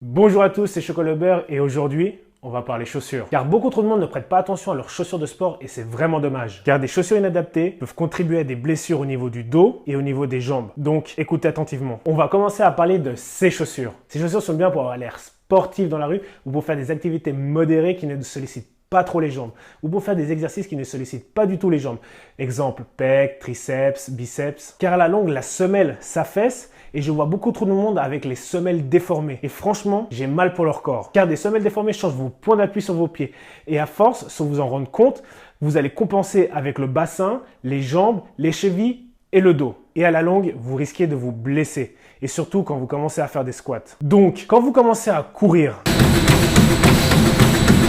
Bonjour à tous, c'est Chocolat Beurre et aujourd'hui, on va parler chaussures. Car beaucoup trop de monde ne prête pas attention à leurs chaussures de sport et c'est vraiment dommage. Car des chaussures inadaptées peuvent contribuer à des blessures au niveau du dos et au niveau des jambes. Donc écoutez attentivement. On va commencer à parler de ces chaussures. Ces chaussures sont bien pour avoir l'air sportif dans la rue ou pour faire des activités modérées qui ne sollicitent pas trop les jambes, ou pour faire des exercices qui ne sollicitent pas du tout les jambes. Exemple, pecs, triceps, biceps. Car à la longue, la semelle s'affaisse et je vois beaucoup trop de monde avec les semelles déformées. Et franchement, j'ai mal pour leur corps. Car des semelles déformées changent vos points d'appui sur vos pieds. Et à force, sans vous en rendre compte, vous allez compenser avec le bassin, les jambes, les chevilles et le dos. Et à la longue, vous risquez de vous blesser. Et surtout quand vous commencez à faire des squats. Donc, quand vous commencez à courir,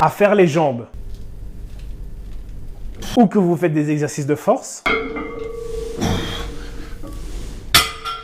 à faire les jambes, ou que vous faites des exercices de force,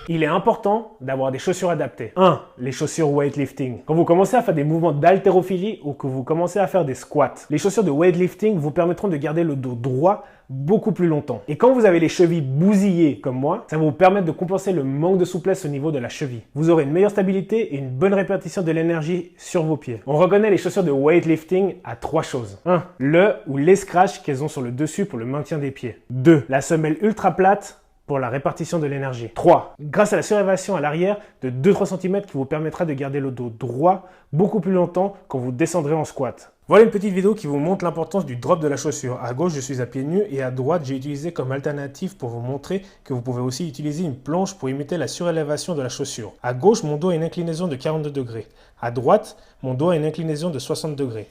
il est important d'avoir des chaussures adaptées. 1. Les chaussures weightlifting. Quand vous commencez à faire des mouvements d'haltérophilie ou que vous commencez à faire des squats, les chaussures de weightlifting vous permettront de garder le dos droit beaucoup plus longtemps. Et quand vous avez les chevilles bousillées comme moi, ça va vous permettre de compenser le manque de souplesse au niveau de la cheville. Vous aurez une meilleure stabilité et une bonne répartition de l'énergie sur vos pieds. On reconnaît les chaussures de weightlifting à 3 choses. 1. Le ou les scratchs qu'elles ont sur le dessus pour le maintien des pieds. 2. La semelle ultra plate pour la répartition de l'énergie. 3. Grâce à la surélévation à l'arrière de 2-3 cm qui vous permettra de garder le dos droit beaucoup plus longtemps quand vous descendrez en squat. Voilà une petite vidéo qui vous montre l'importance du drop de la chaussure. À gauche, je suis à pieds nus et à droite, j'ai utilisé comme alternative pour vous montrer que vous pouvez aussi utiliser une planche pour imiter la surélévation de la chaussure. À gauche, mon dos a une inclinaison de 42 degrés. À droite, mon dos a une inclinaison de 60 degrés.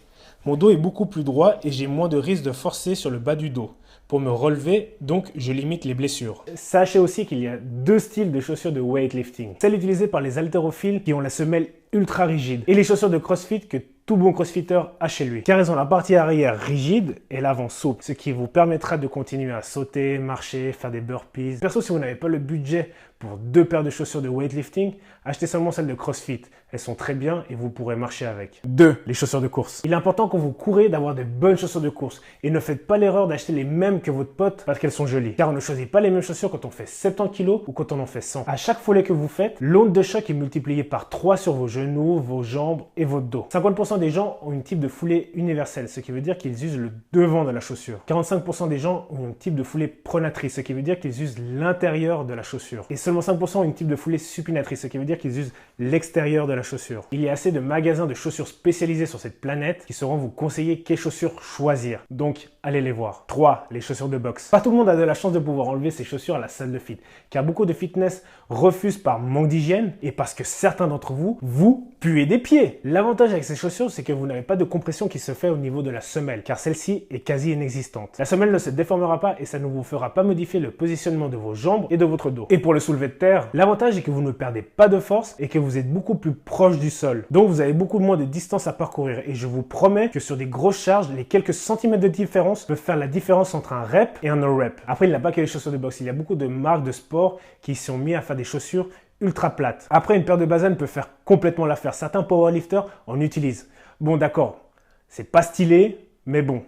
Mon dos est beaucoup plus droit et j'ai moins de risque de forcer sur le bas du dos. Pour me relever, donc je limite les blessures. Sachez aussi qu'il y a 2 styles de chaussures de weightlifting. Celles utilisées par les haltérophiles qui ont la semelle ultra rigide et les chaussures de CrossFit que tout bon crossfitter a chez lui. Car elles ont la partie arrière rigide et l'avant souple, ce qui vous permettra de continuer à sauter, marcher, faire des burpees. Perso, si vous n'avez pas le budget pour 2 paires de chaussures de weightlifting, achetez seulement celles de CrossFit. Elles sont très bien et vous pourrez marcher avec. 2. Les chaussures de course. Il est important quand vous courez d'avoir de bonnes chaussures de course et ne faites pas l'erreur d'acheter les mêmes que votre pote parce qu'elles sont jolies. Car on ne choisit pas les mêmes chaussures quand on fait 70 kg ou quand on en fait 100. À chaque follet que vous faites, l'onde de choc est multipliée par 3 sur vos genoux, vos jambes et votre dos. 50% des gens ont une type de foulée universelle, ce qui veut dire qu'ils usent le devant de la chaussure. 45% des gens ont une type de foulée pronatrice, ce qui veut dire qu'ils usent l'intérieur de la chaussure. Et seulement 5% ont une type de foulée supinatrice, ce qui veut dire qu'ils usent l'extérieur de la chaussure. Il y a assez de magasins de chaussures spécialisés sur cette planète qui sauront vous conseiller quelles chaussures choisir. Donc, allez les voir. 3. Les chaussures de boxe. Pas tout le monde a de la chance de pouvoir enlever ses chaussures à la salle de fit, car beaucoup de fitness refusent par manque d'hygiène et parce que certains d'entre vous, vous puez des pieds. L'avantage avec ces chaussures, c'est que vous n'avez pas de compression qui se fait au niveau de la semelle, car celle-ci est quasi inexistante. La semelle ne se déformera pas et ça ne vous fera pas modifier le positionnement de vos jambes et de votre dos. Et pour le soulevé de terre, l'avantage est que vous ne perdez pas de force et que vous êtes beaucoup plus proche du sol. Donc vous avez beaucoup moins de distance à parcourir et je vous promets que sur des grosses charges, les quelques centimètres de différence peuvent faire la différence entre un rep et un no rep. Après, il n'y a pas que les chaussures de boxe, il y a beaucoup de marques de sport qui sont mis à faire des chaussures ultra plates. Après, une paire de Basan peut faire complètement l'affaire. Certains powerlifters en utilisent. Bon, d'accord, c'est pas stylé, mais bon,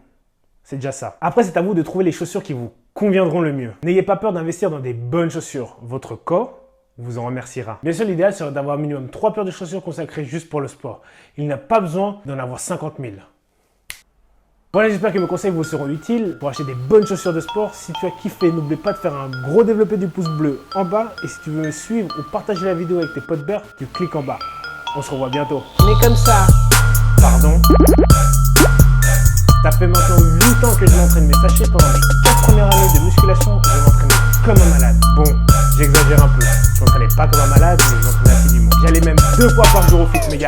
c'est déjà ça. Après, c'est à vous de trouver les chaussures qui vous conviendront le mieux. N'ayez pas peur d'investir dans des bonnes chaussures. Votre corps vous en remerciera. Bien sûr, l'idéal serait d'avoir minimum 3 paires de chaussures consacrées juste pour le sport. Il n'a pas besoin d'en avoir 50 000. Voilà, j'espère que mes conseils vous seront utiles pour acheter des bonnes chaussures de sport. Si tu as kiffé, n'oublie pas de faire un gros développé du pouce bleu en bas. Et si tu veux me suivre ou partager la vidéo avec tes potes beurre, tu cliques en bas. On se revoit bientôt. Mais comme ça. Pardon. Ça fait maintenant 8 ans que je m'entraîne, mais sachez, pendant mes 4 premières années de musculation, je m'entraînais comme un malade. Bon, j'exagère un peu. Je m'entraînais pas comme un malade, mais je m'entraînais assidûment. J'allais même 2 fois par jour au fit, mes gars.